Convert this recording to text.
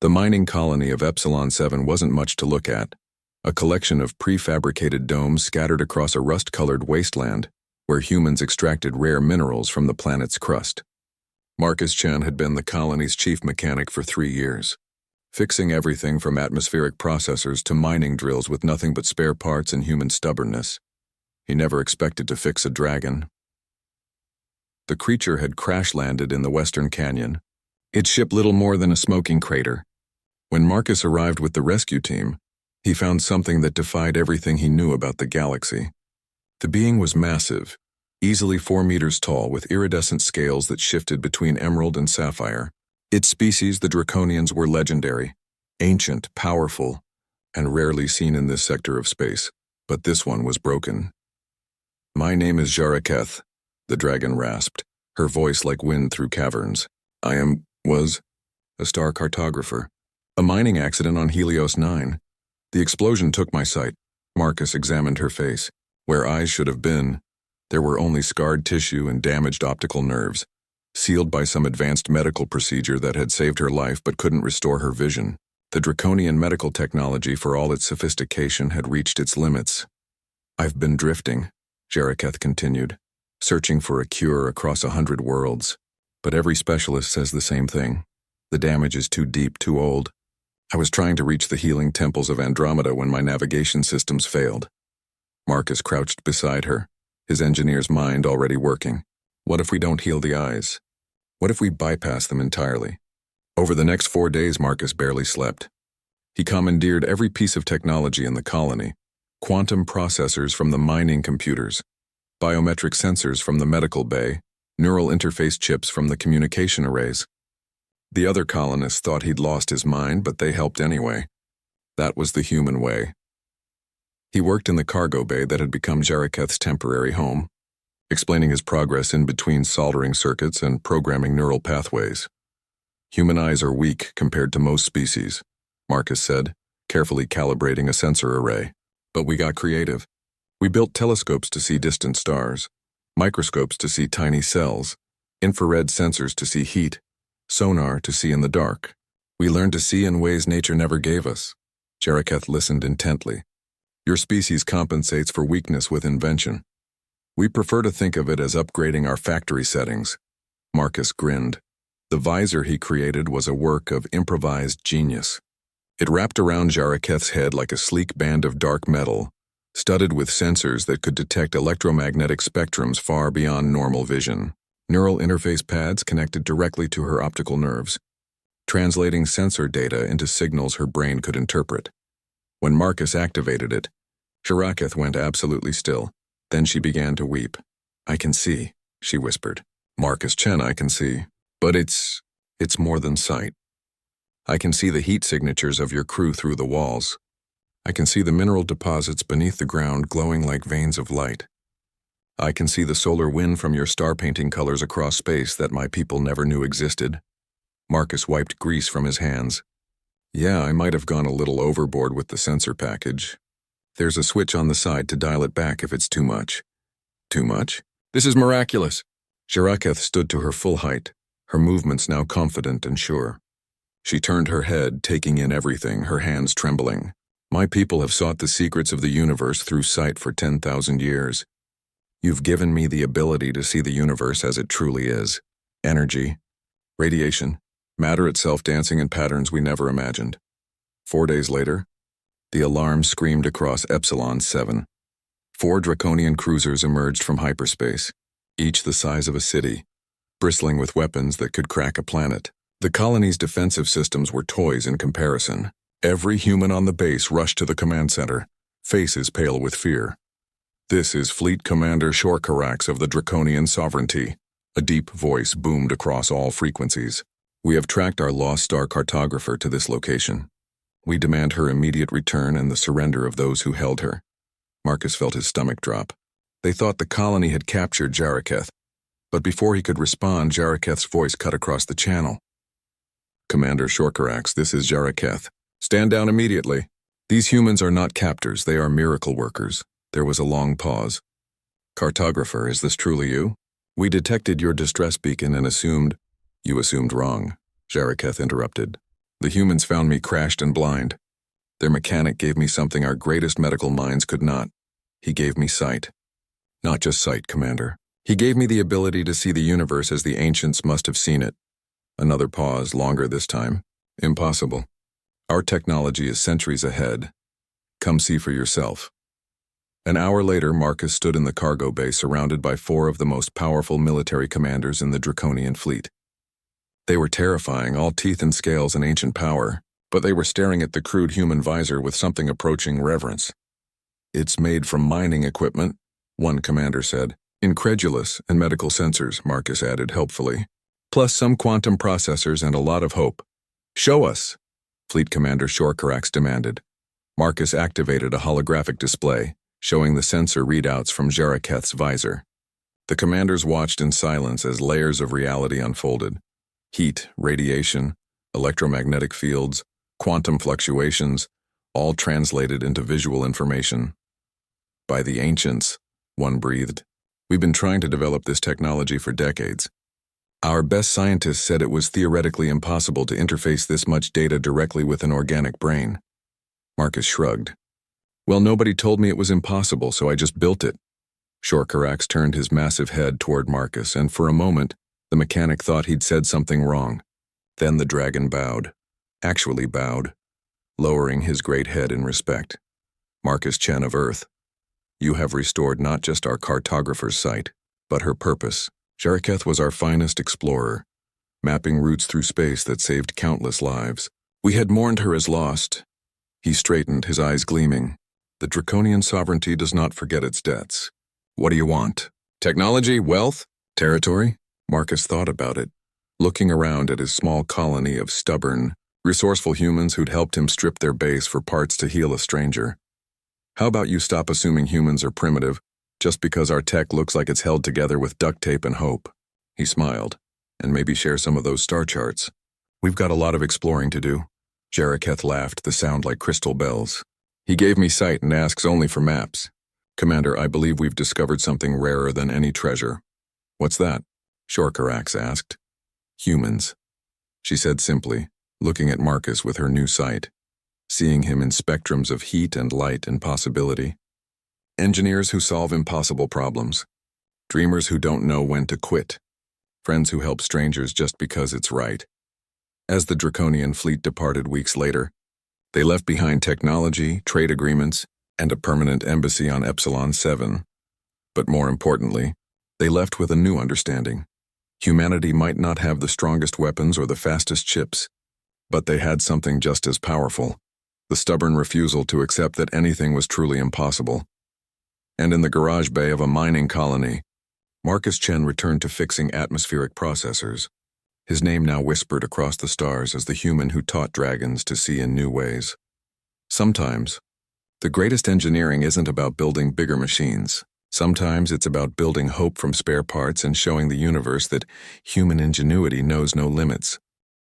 The mining colony of Epsilon 7 wasn't much to look at, a collection of prefabricated domes scattered across a rust-colored wasteland where humans extracted rare minerals from the planet's crust. Marcus Chen had been the colony's chief mechanic for 3 years, fixing everything from atmospheric processors to mining drills with nothing but spare parts and human stubbornness. He never expected to fix a dragon. The creature had crash-landed in the Western Canyon, its ship little more than a smoking crater. When Marcus arrived with the rescue team, he found something that defied everything he knew about the galaxy. The being was massive, easily 4 meters tall with iridescent scales that shifted between emerald and sapphire. Its species, the Draconians, were legendary, ancient, powerful, and rarely seen in this sector of space, but this one was broken. "My name is Jaraketh," the dragon rasped, her voice like wind through caverns. Was a star cartographer. A mining accident on Helios 9. The explosion took my sight." Marcus examined her face. Where eyes should have been, there were only scarred tissue and damaged optical nerves, sealed by some advanced medical procedure that had saved her life but couldn't restore her vision. The Draconian medical technology, for all its sophistication, had reached its limits. "I've been drifting," Jaraketh continued, "searching for a cure across 100 worlds. But every specialist says the same thing. The damage is too deep, too old. I was trying to reach the healing temples of Andromeda when my navigation systems failed." Marcus crouched beside her, his engineer's mind already working. What if we don't heal the eyes? What if we bypass them entirely? Over the next 4 days, Marcus barely slept. He commandeered every piece of technology in the colony: quantum processors from the mining computers, biometric sensors from the medical bay, neural interface chips from the communication arrays. The other colonists thought he'd lost his mind, but they helped anyway. That was the human way. He worked in the cargo bay that had become Jaraketh's temporary home, explaining his progress in between soldering circuits and programming neural pathways. "Human eyes are weak compared to most species," Marcus said, carefully calibrating a sensor array. "But we got creative. We built telescopes to see distant stars, microscopes to see tiny cells, infrared sensors to see heat, sonar to see in the dark. We learned to see in ways nature never gave us." Jaraketh listened intently. "Your species compensates for weakness with invention. We prefer to think of it as upgrading our factory settings." Marcus grinned. The visor he created was a work of improvised genius. It wrapped around Jaraketh's head like a sleek band of dark metal, studded with sensors that could detect electromagnetic spectrums far beyond normal vision. Neural interface pads connected directly to her optical nerves, translating sensor data into signals her brain could interpret. When Marcus activated it, Jaraketh went absolutely still. Then she began to weep. "I can see," she whispered. "Marcus Chen, I can see. But it's more than sight. I can see the heat signatures of your crew through the walls. I can see the mineral deposits beneath the ground glowing like veins of light. I can see the solar wind from your star-painting colors across space that my people never knew existed." Marcus wiped grease from his hands. "Yeah, I might have gone a little overboard with the sensor package. There's a switch on the side to dial it back if it's too much." "Too much? This is miraculous." Jaraketh stood to her full height, her movements now confident and sure. She turned her head, taking in everything, her hands trembling. "My people have sought the secrets of the universe through sight for 10,000 years. You've given me the ability to see the universe as it truly is. Energy, radiation, matter itself dancing in patterns we never imagined." 4 days later, the alarm screamed across Epsilon 7. 4 Draconian cruisers emerged from hyperspace, each the size of a city, bristling with weapons that could crack a planet. The colony's defensive systems were toys in comparison. Every human on the base rushed to the command center, faces pale with fear. "This is Fleet Commander Shorkarax of the Draconian Sovereignty," a deep voice boomed across all frequencies. "We have tracked our lost star cartographer to this location. We demand her immediate return and the surrender of those who held her." Marcus felt his stomach drop. They thought the colony had captured Jaraketh, but before he could respond, Jaraketh's voice cut across the channel. "Commander Shorkarax, this is Jaraketh. Stand down immediately. These humans are not captors, they are miracle workers." There was a long pause. "Cartographer, is this truly you? We detected your distress beacon and assumed—" "You assumed wrong," Jaraketh interrupted. The humans found me crashed and blind. Their mechanic gave me something our greatest medical minds could not. He gave me sight. Not just sight, Commander. He gave me the ability to see the universe as the ancients must have seen it. Another pause, longer this time. Impossible. Our technology is centuries ahead. Come see for yourself. An hour later, Marcus stood in the cargo bay surrounded by 4 of the most powerful military commanders in the Draconian fleet. They were terrifying, all teeth and scales and ancient power, but they were staring at the crude human visor with something approaching reverence. "It's made from mining equipment," one commander said. "Incredulous, and medical sensors," Marcus added helpfully. "Plus some quantum processors and a lot of hope." "Show us," Fleet Commander Shorkarax demanded. Marcus activated a holographic display, showing the sensor readouts from Jaraketh's visor. The commanders watched in silence as layers of reality unfolded. Heat, radiation, electromagnetic fields, quantum fluctuations, all translated into visual information. "By the ancients," one breathed. "We've been trying to develop this technology for decades. Our best scientists said it was theoretically impossible to interface this much data directly with an organic brain." Marcus shrugged. "Well, nobody told me it was impossible, so I just built it." Shorkarax turned his massive head toward Marcus, and for a moment, the mechanic thought he'd said something wrong. Then the dragon bowed. Actually bowed, lowering his great head in respect. "Marcus Chen of Earth, you have restored not just our cartographer's sight, but her purpose. Jaraketh was our finest explorer, mapping routes through space that saved countless lives. We had mourned her as lost." He straightened, his eyes gleaming. "The Draconian sovereignty does not forget its debts. What do you want? Technology? Wealth? Territory?" Marcus thought about it, looking around at his small colony of stubborn, resourceful humans who'd helped him strip their base for parts to heal a stranger. "How about you stop assuming humans are primitive, just because our tech looks like it's held together with duct tape and hope?" He smiled, "and maybe share some of those star charts. We've got a lot of exploring to do." Jaraketh laughed, the sound like crystal bells. "He gave me sight and asks only for maps. Commander, I believe we've discovered something rarer than any treasure." "What's that?" Shorkarax asked. "Humans," she said simply, looking at Marcus with her new sight, seeing him in spectrums of heat and light and possibility. Engineers who solve impossible problems. Dreamers who don't know when to quit. Friends who help strangers just because it's right. As the Draconian fleet departed weeks later, they left behind technology, trade agreements, and a permanent embassy on Epsilon 7. But more importantly, they left with a new understanding. Humanity might not have the strongest weapons or the fastest ships, but they had something just as powerful: the stubborn refusal to accept that anything was truly impossible. And in the garage bay of a mining colony, Marcus Chen returned to fixing atmospheric processors. His name now whispered across the stars as the human who taught dragons to see in new ways. Sometimes, the greatest engineering isn't about building bigger machines. Sometimes it's about building hope from spare parts and showing the universe that human ingenuity knows no limits.